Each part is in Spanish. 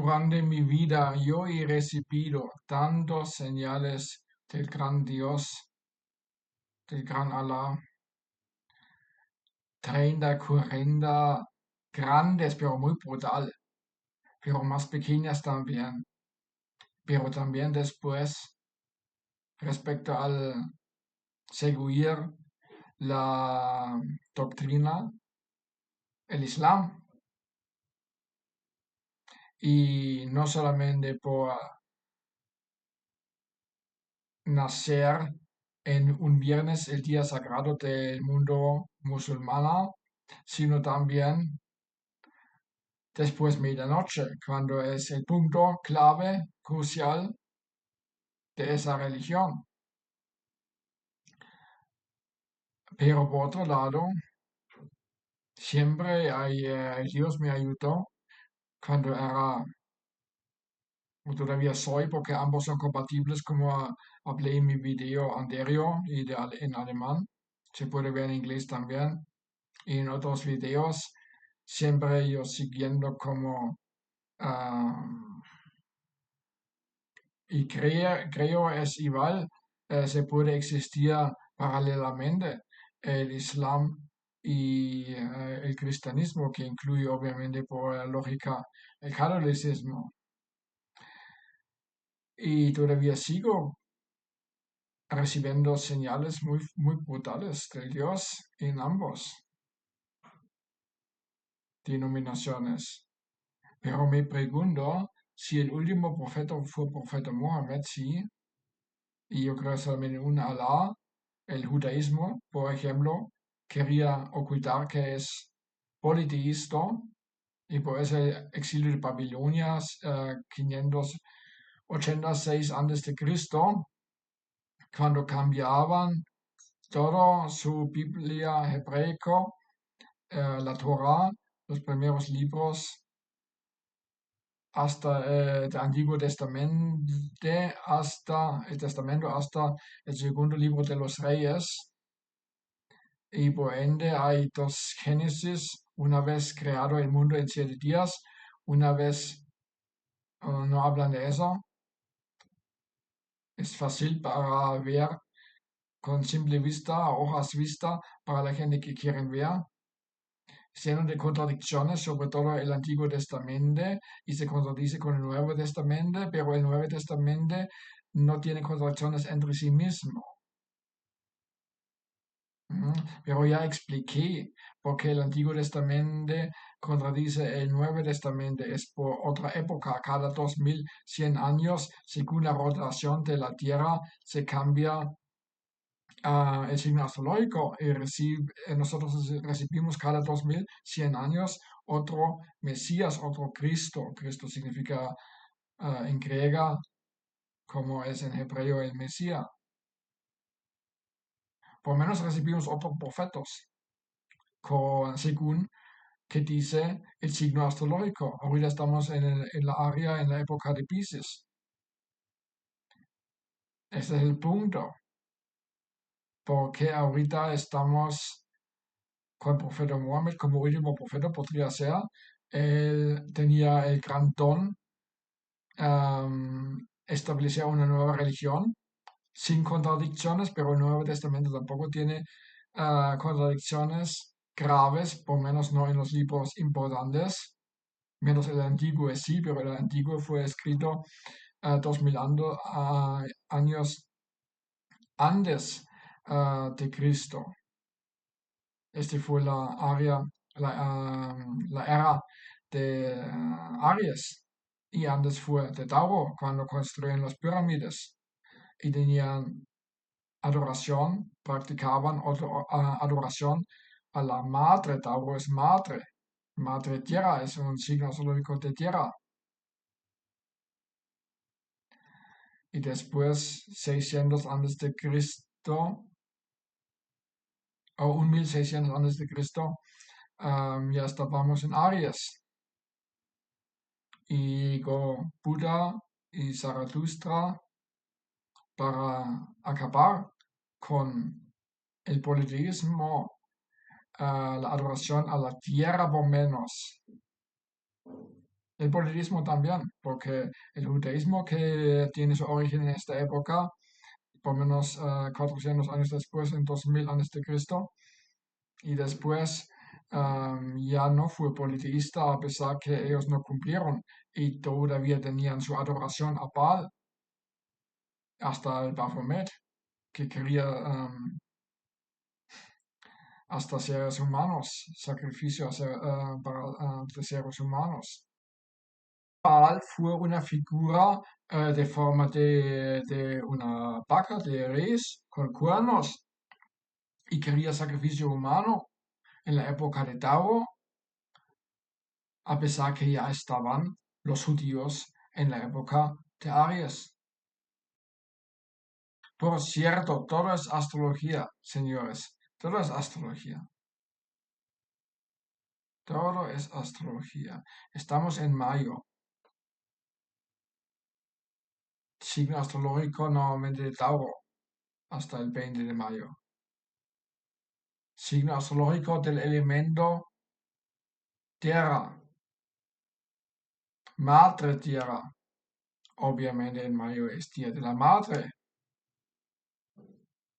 Durante mi vida yo he recibido tantos señales del gran Dios, del gran Alá, 30, 40, grandes, pero muy brutal, pero más pequeñas también. Pero también después, respecto al seguir la doctrina, el Islam, y no solamente por nacer en un viernes, el día sagrado del mundo musulmana, sino también después medianoche, cuando es el punto clave, crucial de esa religión. Pero por otro lado, siempre Dios me ayudó cuando era, o todavía soy, porque ambos son compatibles, como hablé en mi video anterior y en alemán. Se puede ver en inglés también. Y en otros videos, siempre yo siguiendo como, ah, y creo es igual, se puede existir paralelamente el Islam y el cristianismo, que incluye obviamente por lógica el catolicismo. Y todavía sigo recibiendo señales muy brutales de Dios en ambos denominaciones. Pero me pregunto si el último profeta fue profeta Mohammed, sí, y yo creo solamente un Alá, el judaísmo, por ejemplo, quería ocultar que es politeísta y por eso el exilio de Babilonia, 586 antes de Cristo, cuando cambiaban todo su Biblia hebraico, la Torá, los primeros libros hasta el Antiguo Testamento, hasta el segundo libro de los Reyes. Y por ende hay dos Génesis, una vez creado el mundo en 7 días, una vez no hablan de eso. Es fácil para ver con simple vista, hojas vista, para la gente que quieren ver. Lleno de contradicciones, sobre todo el Antiguo Testamento, y se contradice con el Nuevo Testamento, pero el Nuevo Testamento no tiene contradicciones entre sí mismo. Pero ya expliqué por qué el Antiguo Testamento contradice el Nuevo Testamento. Es por otra época, cada 2100 años, según la rotación de la Tierra, se cambia el signo astrológico y nosotros recibimos cada 2100 años otro Mesías, otro Cristo. Cristo significa en griega, como es en hebreo el Mesías. Por lo menos recibimos otros profetas, según que dice el signo astrológico. Ahorita estamos en la área, en la época de Pisces. Ese es el punto. Porque ahorita estamos con el profeta Mohammed como último profeta, podría ser. Él tenía el gran don establecer una nueva religión sin contradicciones, pero el Nuevo Testamento tampoco tiene contradicciones graves, por menos no en los libros importantes, menos el Antiguo sí, pero el Antiguo fue escrito 2000 años antes de Cristo. Este fue la era de Aries y antes fue de Tauro cuando construyeron las pirámides y tenían adoración, practicaban adoración a la madre. Tauro es madre, madre tierra, es un signo astrológico de tierra. Y después, 600 antes de Cristo, o 1600 antes de Cristo, ya estábamos en Aries. Y llegó Buda y Zaratustra para acabar con el politeísmo, la adoración a la tierra por menos. El politismo también, porque el judaísmo que tiene su origen en esta época, por lo menos 400 años después, en 2000 antes de Cristo, y después ya no fue politeísta a pesar que ellos no cumplieron y todavía tenían su adoración a Baal hasta el Baphomet, que quería hasta seres humanos, sacrificio de seres humanos. Baal fue una figura de forma de una vaca de res con cuernos y quería sacrificio humano en la época de Tauro, a pesar que ya estaban los judíos en la época de Aries. Por cierto, todo es astrología, señores, todo es astrología, todo es astrología. Estamos en mayo, signo astrológico normalmente de Tauro, hasta el 20 de mayo. Signo astrológico del elemento tierra, madre tierra. Obviamente en mayo es día de la madre.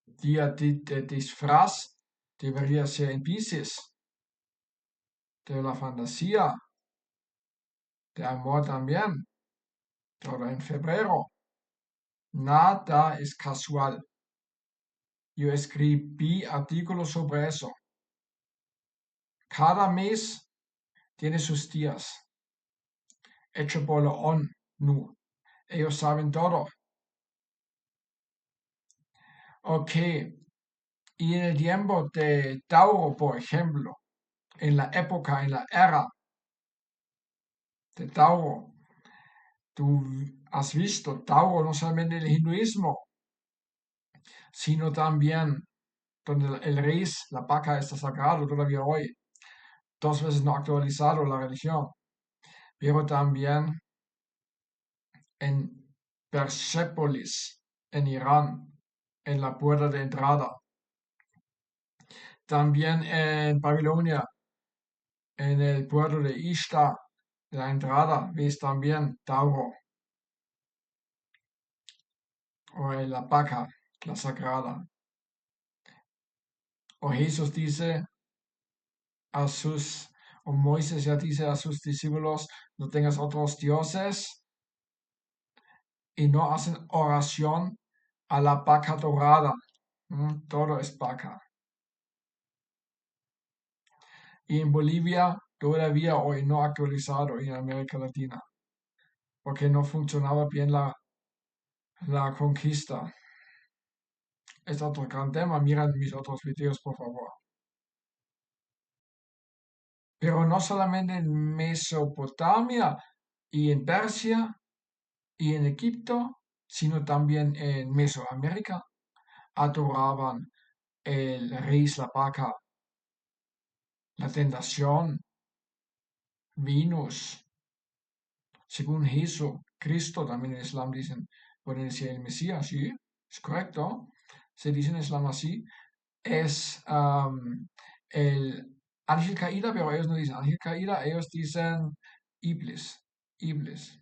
Día de disfraz debería ser en Piscis, de la fantasía, de amor también, todo en febrero. Nada es casual. Yo escribí artículos sobre eso. Cada mes tiene sus días, hecho por la ONU. Ellos saben todo. Ok, y en el tiempo de Tauro, por ejemplo, en la época, en la era de Tauro, tú has visto Tauro no solamente en el hinduismo, sino también donde el ris, la vaca, está sagrado todavía hoy. 2 veces no actualizado la religión, pero también en Persépolis, en Irán, en la puerta de entrada. También en Babilonia, en el puerto de Ishtar, la entrada, ves también Tauro, o en la vaca, la sagrada. O Jesús dice a sus, o Moisés ya dice a sus discípulos, no tengas otros dioses y no hacen oración a la vaca dorada. Todo es vaca. Y en Bolivia todavía hoy no actualizado en América Latina, porque no funcionaba bien la conquista. Es otro gran tema, miren mis otros videos, por favor. Pero no solamente en Mesopotamia y en Persia y en Egipto, sino también en Mesoamérica, adoraban el rey, la vaca, la tentación, Venus, según Cristo, también en Islam dicen, pueden decir el Mesías, sí, es correcto, se dice en Islam así, es el ángel caída, pero ellos no dicen ángel caída, ellos dicen Iblis, Iblis.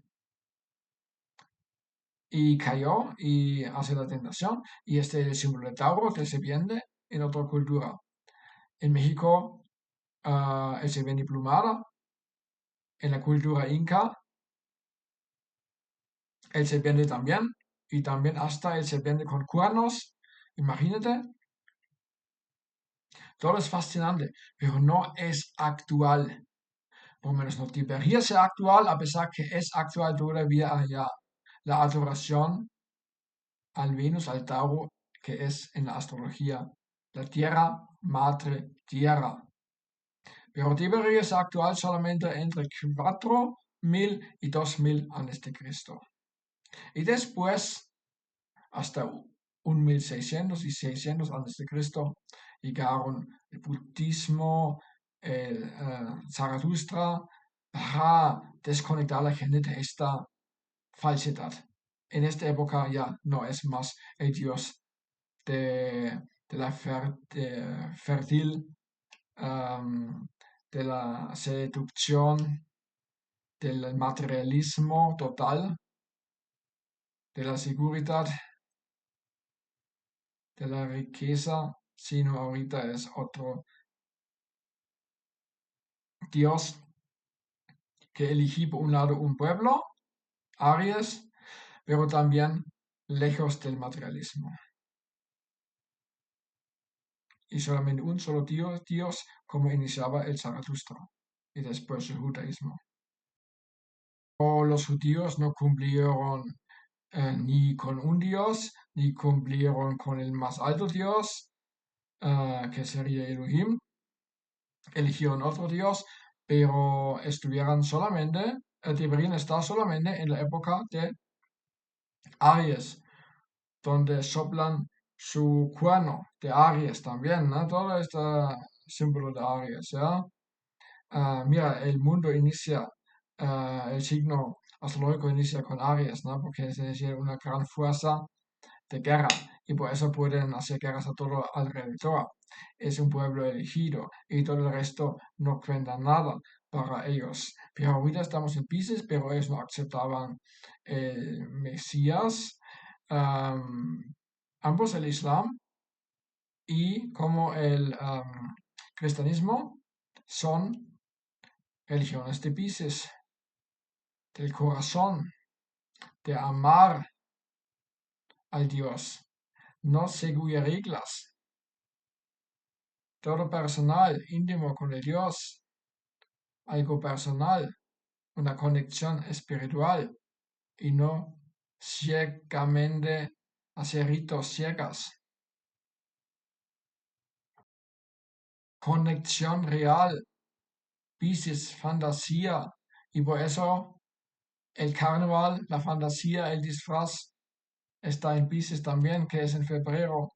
Y cayó y hace la tentación, y este es el símbolo de Tauro, de serpiente, en otra cultura. En México, el serpiente plumada, en la cultura inca, el serpiente también, y también hasta el serpiente con cuernos. Imagínate, todo es fascinante, pero no es actual. Por lo menos no debería ser actual, a pesar que es actual todavía allá. La adoración al Venus, al Tauro, que es en la astrología la Tierra, Madre Tierra. Pero debería ser actual solamente entre 4000 y 2000 antes de Cristo. Y después, hasta 1600 y 600 antes de Cristo, llegaron el budismo, el Zaratustra, para desconectar a la gente de esta falsedad. En esta época ya no es más el dios de la fértil, de la seducción, del materialismo total, de la seguridad, de la riqueza, sino ahorita es otro Dios que elegí por un lado un pueblo, Aries, pero también lejos del materialismo. Y solamente un solo Dios, como iniciaba el Zaratustra y después el judaísmo. O los judíos no cumplieron ni con un Dios, ni cumplieron con el más alto Dios, que sería Elohim. Eligieron otro Dios, pero deberían estar solamente en la época de Aries, donde soplan su cuerno de Aries también, ¿no? Todo este símbolo de Aries, ¿ya? Mira, el mundo inicia, el signo astrológico inicia con Aries, ¿no? Porque es una gran fuerza de guerra y por eso pueden hacer guerras a todo alrededor. Es un pueblo elegido y todo el resto no cuenta nada para ellos. Pero ahorita estamos en Piscis, pero ellos no aceptaban el Mesías. Am, Ambos el Islam y como el cristianismo son religiones de Piscis, del corazón, de amar al Dios, no seguir reglas, todo personal, íntimo con el Dios, algo personal, una conexión espiritual y no ciegamente hacer ritos ciegas. Conexión real, Piscis, fantasía y por eso el carnaval, la fantasía, el disfraz está en Piscis también, que es en febrero.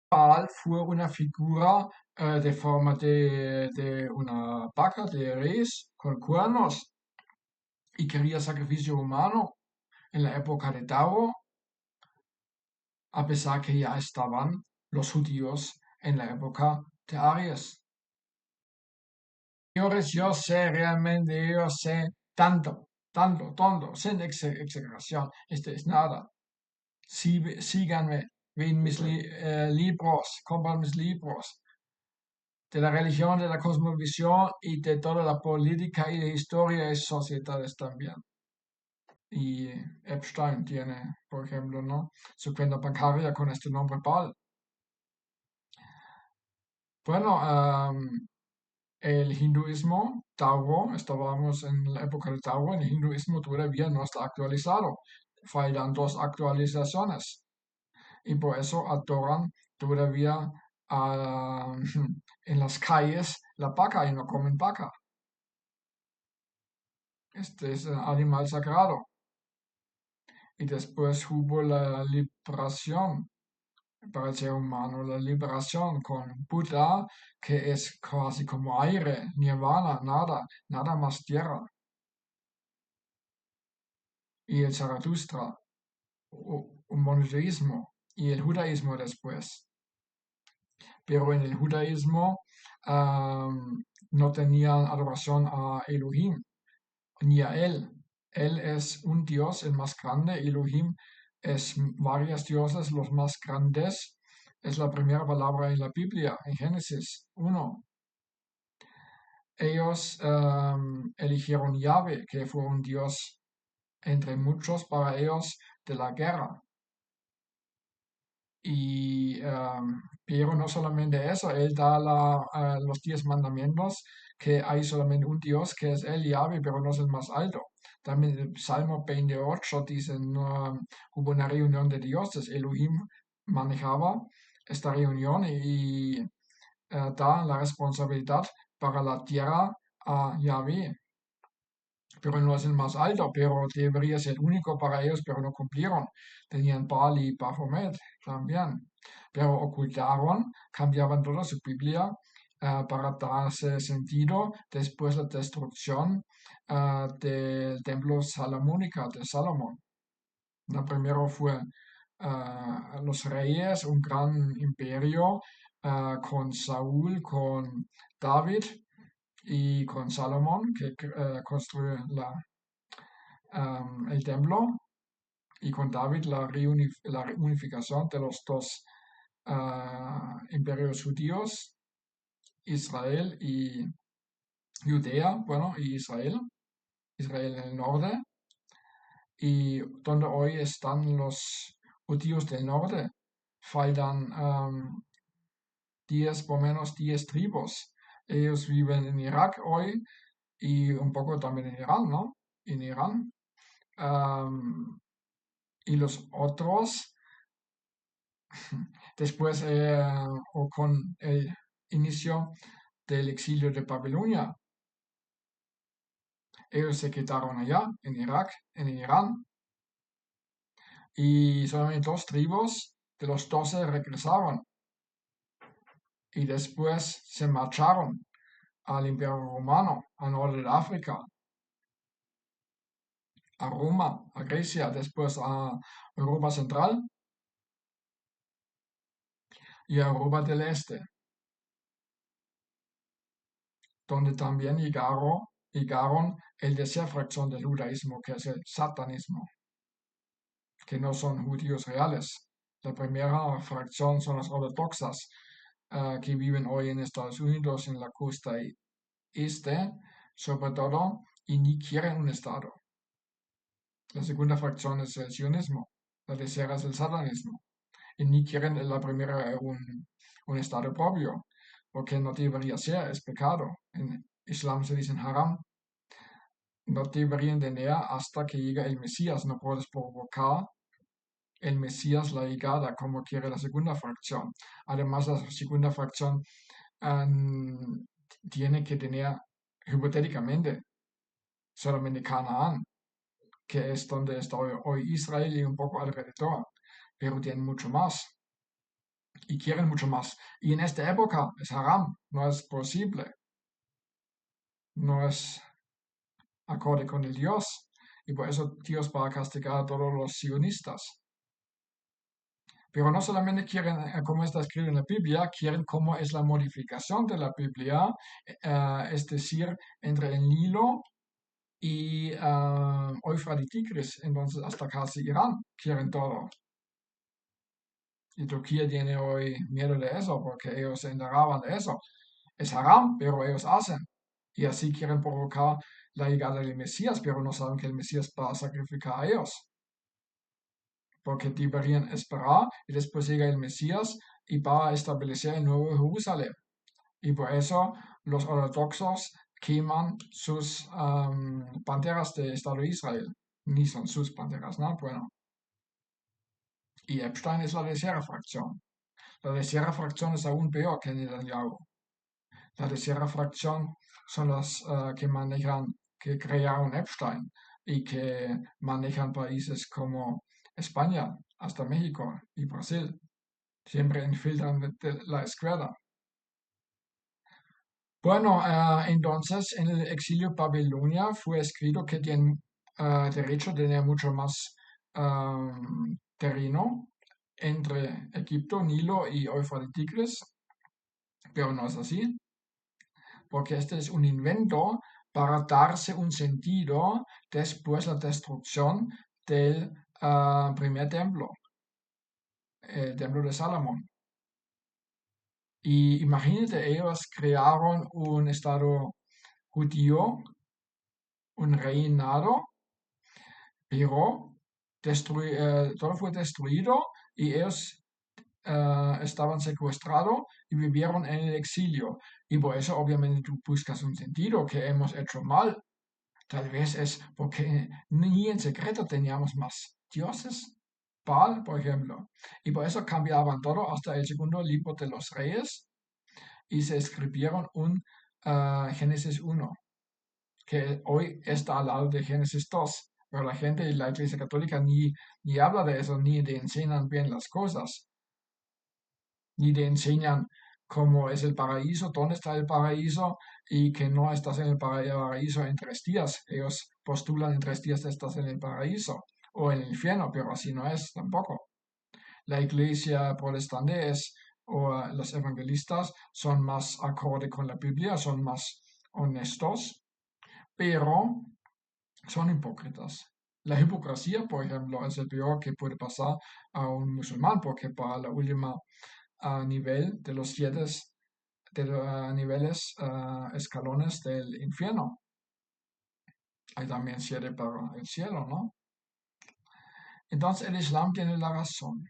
Baal fue una figura de forma de una vaca de res con cuernos y quería sacrificio humano en la época de Tauro, a pesar que ya estaban los judíos en la época de Aries. Señores, yo sé tanto, sin exageración, es nada. Síganme, ven mis libros, compran mis libros de la religión, de la cosmovisión y de toda la política y de historia y sociedades también. Y Epstein tiene, por ejemplo, ¿no? Su cuenta bancaria con este nombre Baal. Bueno, el hinduismo, Tauro, estábamos en la época de Tauro, el hinduismo todavía no está actualizado. Faltan dos actualizaciones. Y por eso adoran todavía en las calles la vaca y no comen vaca. Este es el animal sagrado. Y después hubo la liberación para el ser humano, la liberación con Buda, que es casi como aire, nirvana, nada más tierra. Y el Zaratustra, un monoteísmo, y el judaísmo después. Pero en el judaísmo no tenían adoración a Elohim, ni a él. Él es un dios, el más grande. Elohim es varios dioses, los más grandes. Es la primera palabra en la Biblia, en Génesis 1. Ellos eligieron Yahvé, que fue un dios entre muchos para ellos de la guerra. Y, pero no solamente eso, él da los 10 mandamientos, que hay solamente un Dios, que es el Yahvé, pero no es el más alto. También el Salmo 28 dice, no, hubo una reunión de dioses, Elohim manejaba esta reunión y da la responsabilidad para la tierra a Yahvé, pero no es el más alto, pero debería ser único para ellos, pero no cumplieron. Tenían Baal y Baphomet también, pero ocultaron, cambiaban toda su Biblia para darse sentido después de la destrucción del templo salomónica de Salomón. La primero fue los reyes, un gran imperio con Saúl, con David, y con Salomón, que construye el templo, y con David la reunificación de los dos imperios judíos, Israel y Judea, bueno, y Israel en el norte, y donde hoy están los judíos del norte, faltan 10, por menos 10 tribus. Ellos viven en Irak hoy y un poco también en Irán, ¿no? En Irán. Am, y los otros, después o con el inicio del exilio de Babilonia, ellos se quedaron allá, en Irak, en Irán, y solamente 2 tribus de los 12 regresaron y después se marcharon al Imperio Romano, al norte de África, a Roma, a Grecia, después a Europa Central y a Europa del Este, donde también llegaron el tercera fracción del judaísmo, que es el satanismo, que no son judíos reales. La primera fracción son las ortodoxas, que viven hoy en Estados Unidos, en la costa este, sobre todo, y ni quieren un Estado. La segunda fracción es el sionismo, la tercera es el satanismo, y ni quieren la primera un Estado propio, porque no debería ser, es pecado. En Islam se dice haram, no deberían tener hasta que llegue el Mesías, no puedes provocar el Mesías la llegada como quiere la segunda fracción. Además, la segunda fracción um, tiene que tener hipotéticamente solamente Canaán, que es donde está hoy Israel y un poco alrededor, pero tienen mucho más y quieren mucho más. Y en esta época es haram, no es posible, no es acorde con el Dios. Y por eso Dios va a castigar a todos los sionistas. Pero no solamente quieren, como está escrito en la Biblia, quieren cómo es la modificación de la Biblia, es decir, entre el Nilo y Éufrates y Tigris, entonces hasta casi Irán, quieren todo. Y Turquía tiene hoy miedo de eso, porque ellos se enteraban de eso. Es haram, pero ellos hacen. Y así quieren provocar la llegada del Mesías, pero no saben que el Mesías va a sacrificar a ellos. Porque deberían esperar y después llega el Mesías y va a establecer el nuevo Jerusalén. Y por eso los ortodoxos queman sus banderas de Estado de Israel. Ni son sus banderas, ¿no? Bueno. Y Epstein es la tercera fracción. La tercera fracción es aún peor que Netanyahu. La tercera fracción son las que manejan, que crearon Epstein y que manejan países como España, hasta México y Brasil. Siempre infiltran de la izquierda. Bueno, entonces en el exilio Babilonia fue escrito que tienen derecho a tener mucho más terreno entre Egipto, Nilo y Éufrates, pero no es así, porque este es un invento para darse un sentido después de la destrucción del primer templo, el templo de Salomón. Y imagínate, ellos crearon un estado judío, un reinado, pero todo fue destruido y ellos estaban secuestrados y vivieron en el exilio. Y por eso obviamente tú buscas un sentido que hemos hecho mal. Tal vez es porque ni en secreto teníamos más dioses. Baal, por ejemplo. Y por eso cambiaban todo hasta el segundo libro de los Reyes y se escribieron un Génesis 1, que hoy está al lado de Génesis 2. Pero la gente de la Iglesia Católica ni habla de eso, ni te enseñan bien las cosas, ni te enseñan cómo es el paraíso, dónde está el paraíso y que no estás en el paraíso en 3 días. Ellos postulan en 3 días estás en el paraíso o en el infierno, pero así no es tampoco. La iglesia protestante o los evangelistas son más acorde con la Biblia, son más honestos, pero son hipócritas. La hipocresía, por ejemplo, es el peor que puede pasar a un musulmán, porque para la última nivel de los niveles, escalones del infierno, hay también 7 para el cielo, ¿no? Entonces el Islam tiene la razón,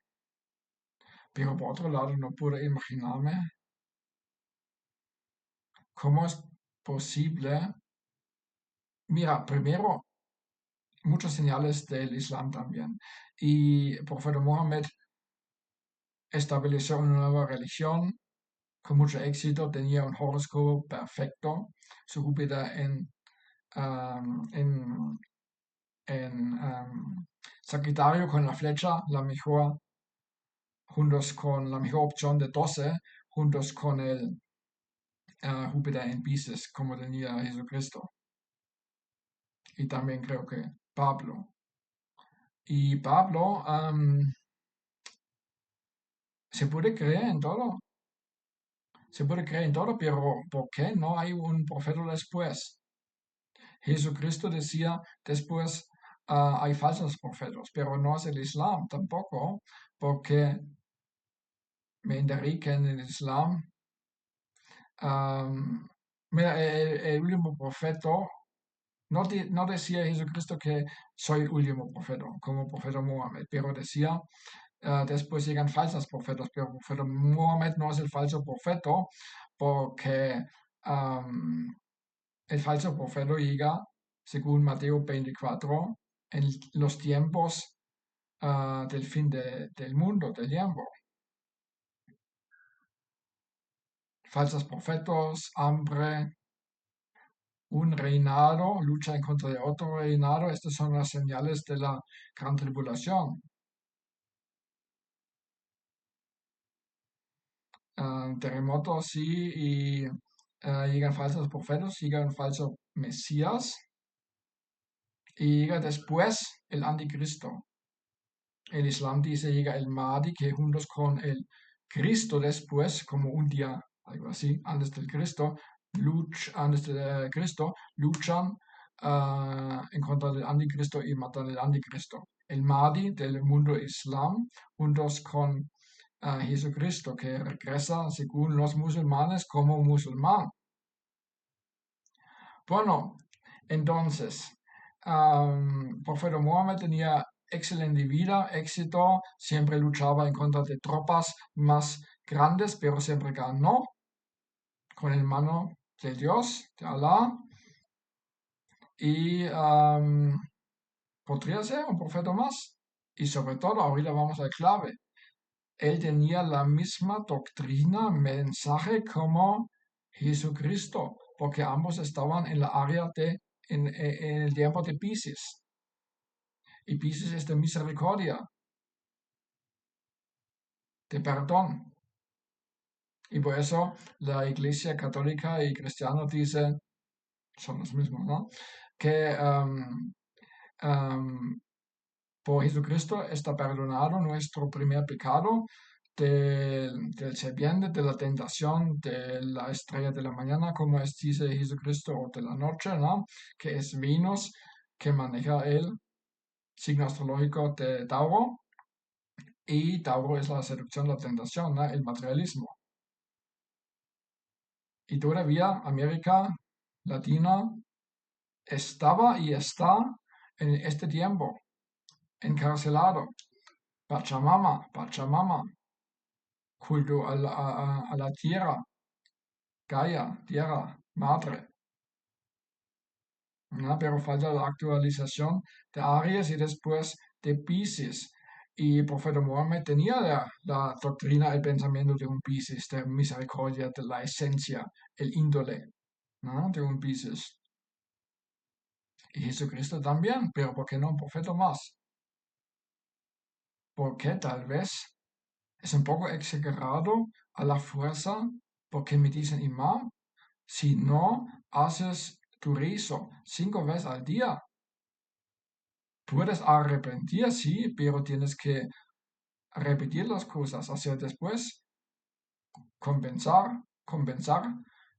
pero por otro lado no puedo imaginarme cómo es posible. Mira, primero, muchos señales del Islam también. Y el profeta Mohammed estableció una nueva religión con mucho éxito, tenía un horóscopo perfecto, su Júpiter am, en, en Sagitario con la flecha, la mejor, juntos con la mejor opción de 12, juntos con el Júpiter en Pisces, como tenía Jesucristo. Y también creo que Pablo. Y Pablo se puede creer en todo, se puede creer en todo, pero ¿por qué no hay un profeta después? Jesucristo decía después, hay falsos profetas, pero no es el Islam tampoco, porque me enteré que en el Islam, am, mira, el último profeta, no decía Jesucristo que soy el último profeta, como profeta Mohammed, pero decía, después llegan falsos profetas, pero el profeta Mohammed no es el falso profeta, porque am, el falso profeta llega, según Mateo 24, en los tiempos del fin del mundo, del tiempo. Falsos profetas, hambre, un reinado, lucha en contra de otro reinado. Estas son las señales de la gran tribulación. Terremotos, sí, y llegan falsos profetas, llegan falsos mesías, y llega después el anticristo. El Islam dice llega el Mahdi, que juntos con el Cristo después, como un día, algo así, antes de Cristo, luchan en contra del anticristo y matan al anticristo. El Mahdi del mundo Islam, juntos con Jesucristo, que regresa según los musulmanes como musulmán. Bueno, entonces, Profeta Mohammed tenía excelente vida, éxito, siempre luchaba en contra de tropas más grandes, pero siempre ganó con el mano de Dios, de Allah, y podría ser un profeta más. Y sobre todo, ahorita vamos a la clave. Él tenía la misma doctrina, mensaje como Jesucristo, porque ambos estaban en la área en el tiempo de Pisces. Y Pisces es de misericordia, de perdón. Y por eso la Iglesia católica y cristiana dice, son los mismos, ¿no? Que por Jesucristo está perdonado nuestro primer pecado del serpiente, de la tentación, de la estrella de la mañana, como dice Jesucristo, o de la noche, ¿no? Que es Venus, que maneja el signo astrológico de Tauro, y Tauro es la seducción, la tentación, ¿no? El materialismo. Y todavía América Latina estaba y está en este tiempo encarcelado. Pachamama, Pachamama, culto a la tierra, Gaia, tierra, madre. ¿No? Pero falta la actualización de Aries y después de Pisces. Y el profeta Mohammed tenía la doctrina, el pensamiento de un Pisces, de misericordia, de la esencia, el índole, ¿no? De un Pisces. Y Jesucristo también, pero ¿por qué no un profeta más? Porque tal vez es un poco exagerado a la fuerza, porque me dicen, imán, si no haces tu rizo 5 veces al día, puedes arrepentir, sí, pero tienes que repetir las cosas, hacer después, compensar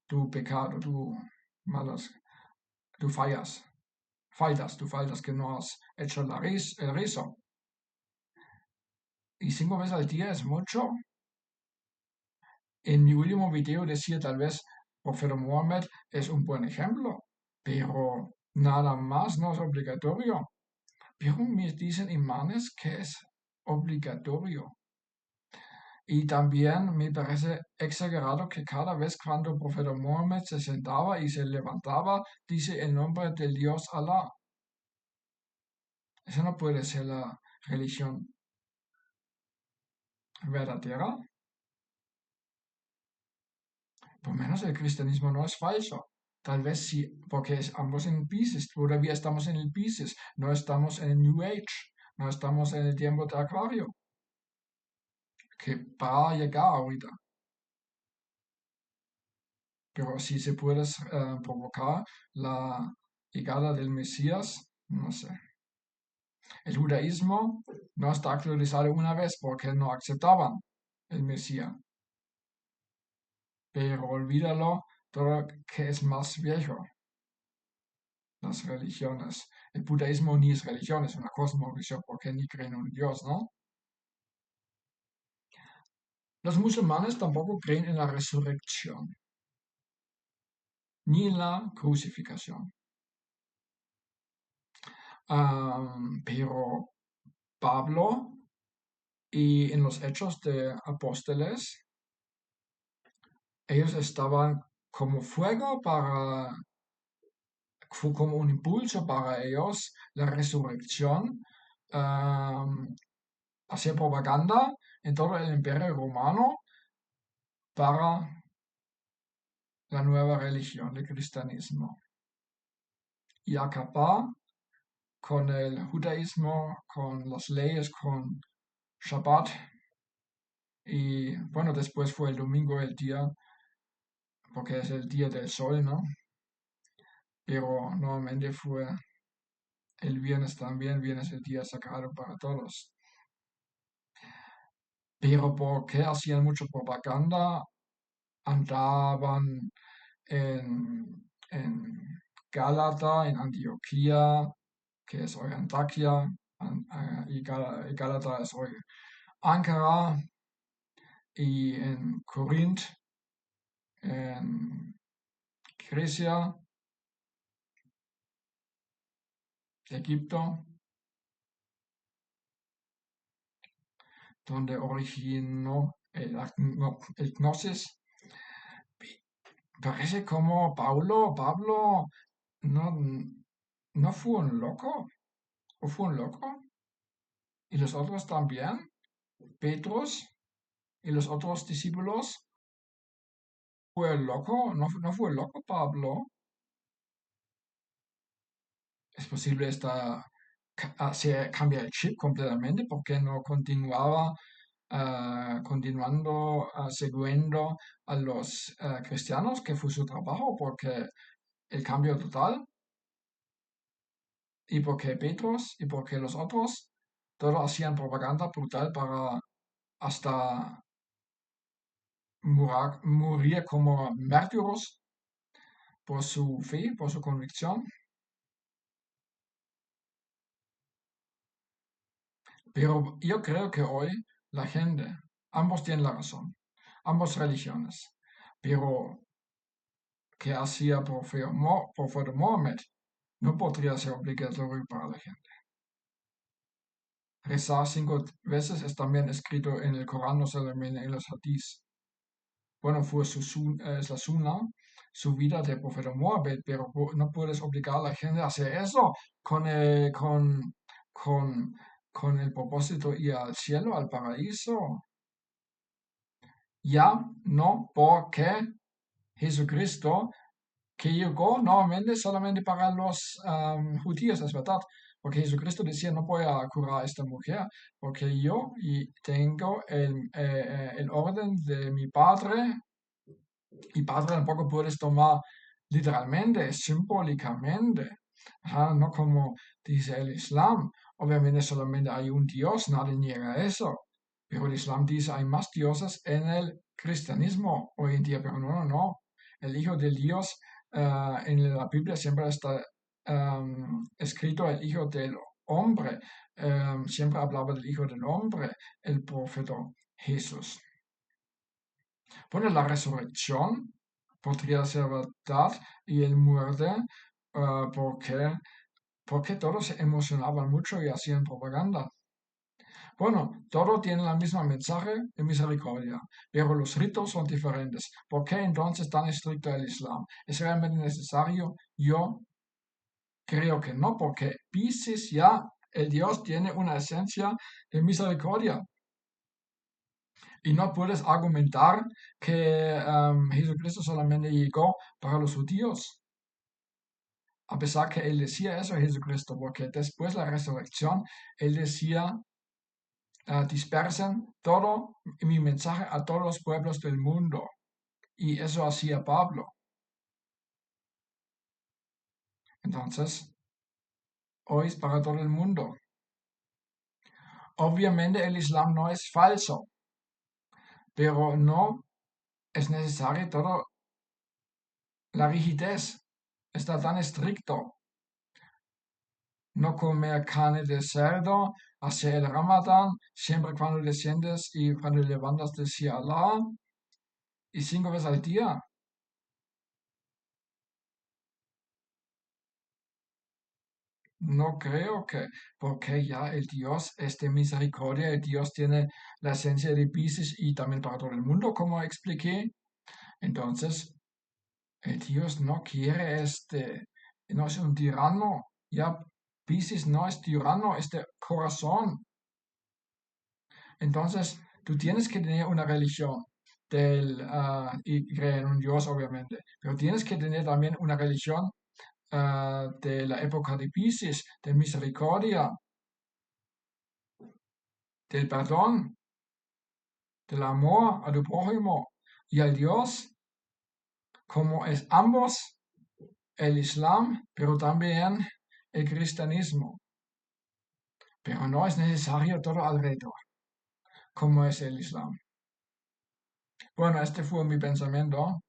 tu pecado, malas, tú faltas que no has hecho el rizo. Y 5 veces al día es mucho. En mi último video decía tal vez Profeta Mohammed es un buen ejemplo, pero nada más no es obligatorio. Pero me dicen imanes que es obligatorio. Y también me parece exagerado que cada vez cuando el profeta Mohammed se sentaba y se levantaba, dice el nombre del Dios Alá. Esa no puede ser la religión verdadera. Por menos el cristianismo no es falso. Tal vez sí, porque ambos en Pisces, todavía estamos en el Pisces, no estamos en el New Age, no estamos en el tiempo de Acuario, que va a llegar ahorita. Pero si se puede provocar la llegada del Mesías, no sé. El judaísmo no está actualizado una vez porque no aceptaban el Mesías. Pero olvídalo todo que es más viejo. Las religiones. El budaísmo ni es religión, es una cosmovisión porque ni creen en un Dios, ¿no? Los musulmanes tampoco creen en la resurrección, ni en la crucificación. Pero Pablo y en los hechos de apóstoles, ellos estaban como fuego fue como un impulso para ellos la resurrección, hacer propaganda en todo el imperio romano para la nueva religión del cristianismo y acabar con el judaísmo, con las leyes, con Shabbat. Y bueno, después fue el domingo el día, porque es el día del sol, ¿no? Pero normalmente fue el viernes también, viernes el día sagrado para todos. Pero porque hacían mucha propaganda, andaban en Gálata, en Antioquía, que es hoy Antaquia, y Gálata es hoy Ankara, y en Corint, en Grecia, Egipto, donde originó el gnosis. Parece como Pablo no, no fue un loco, o fue un loco, y los otros también, Petrus y los otros discípulos, fue el loco, no fue loco Pablo. Es posible se cambia el chip completamente porque no continuaba continuando siguiendo a los cristianos, que fue su trabajo, porque el cambio total, y porque Petros y porque los otros, todos hacían propaganda brutal para hasta morir como mártires por su fe, por su convicción. Pero yo creo que hoy la gente, ambos tienen la razón, ambas religiones, pero que hacía Profeta Mohammed no podría ser obligatorio para la gente. Rezar 5 veces es también escrito en el Corán, no solamente en los hadís. Bueno, es la sunna, su vida de Profeta Mohammed, pero no puedes obligar a la gente a hacer eso con, con, con el propósito de ir al cielo, al paraíso. Ya no, porque Jesucristo que llegó nuevamente solamente para los judíos, es verdad, porque Jesucristo decía, no voy a curar a esta mujer, porque yo tengo el orden de mi padre, y padre tampoco puedes tomar literalmente, simbólicamente, ajá, no como dice el Islam. Obviamente solamente hay un Dios, nadie niega eso, pero el Islam dice hay más dioses en el cristianismo hoy en día, pero no. El Hijo de Dios en la Biblia siempre está escrito el Hijo del Hombre. Siempre hablaba del Hijo del Hombre, el profeta Jesús. Bueno, la resurrección podría ser verdad y el muerte, porque todos se emocionaban mucho y hacían propaganda. Bueno, todo tiene la misma mensaje de misericordia, pero los ritos son diferentes. ¿Por qué entonces tan estricto el Islam? ¿Es realmente necesario? Yo creo que no, porque Piscis ya, el Dios tiene una esencia de misericordia. Y no puedes argumentar que Jesucristo solamente llegó para los judíos. A pesar que él decía eso, Jesucristo, porque después de la resurrección, él decía, dispersen todo mi mensaje a todos los pueblos del mundo. Y eso hacía Pablo. Entonces, hoy es para todo el mundo. Obviamente el Islam no es falso, pero no es necesario todo la rigidez. Está tan estricto. No comer carne de cerdo, hacer el Ramadán, siempre cuando desciendes y cuando levantas decía Allah, y 5 veces al día. No creo que, porque ya el Dios es de misericordia, el Dios tiene la esencia de Piscis y también para todo el mundo, como expliqué. Entonces, el Dios no quiere no es un tirano. Ya, Piscis no es tirano, es de corazón. Entonces, tú tienes que tener una religión y creer en un Dios, obviamente, pero tienes que tener también una religión de la época de Piscis, de misericordia, del perdón, del amor a tu prójimo y al Dios, como es ambos el Islam, pero también el cristianismo. Pero no es necesario todo alrededor, como es el Islam. Bueno, este fue mi pensamiento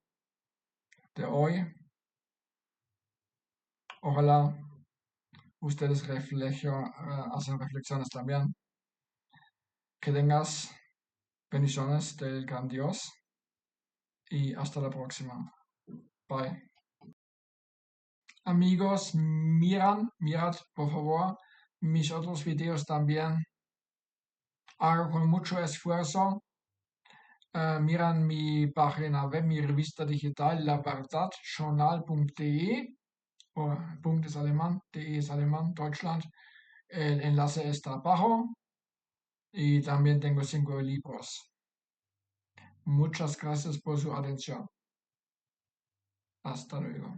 de hoy. Ojalá ustedes hacen reflexiones también. Que tengas bendiciones del gran Dios y hasta la próxima. Bye. Amigos, mirad por favor mis otros videos también. Hago con mucho esfuerzo. Miran mi página web, mi revista digital, laverdadjournal.de. Punkt es alemán, de es alemán, Deutschland. El enlace está abajo. Y también tengo 5 libros. Muchas gracias por su atención. Hasta luego.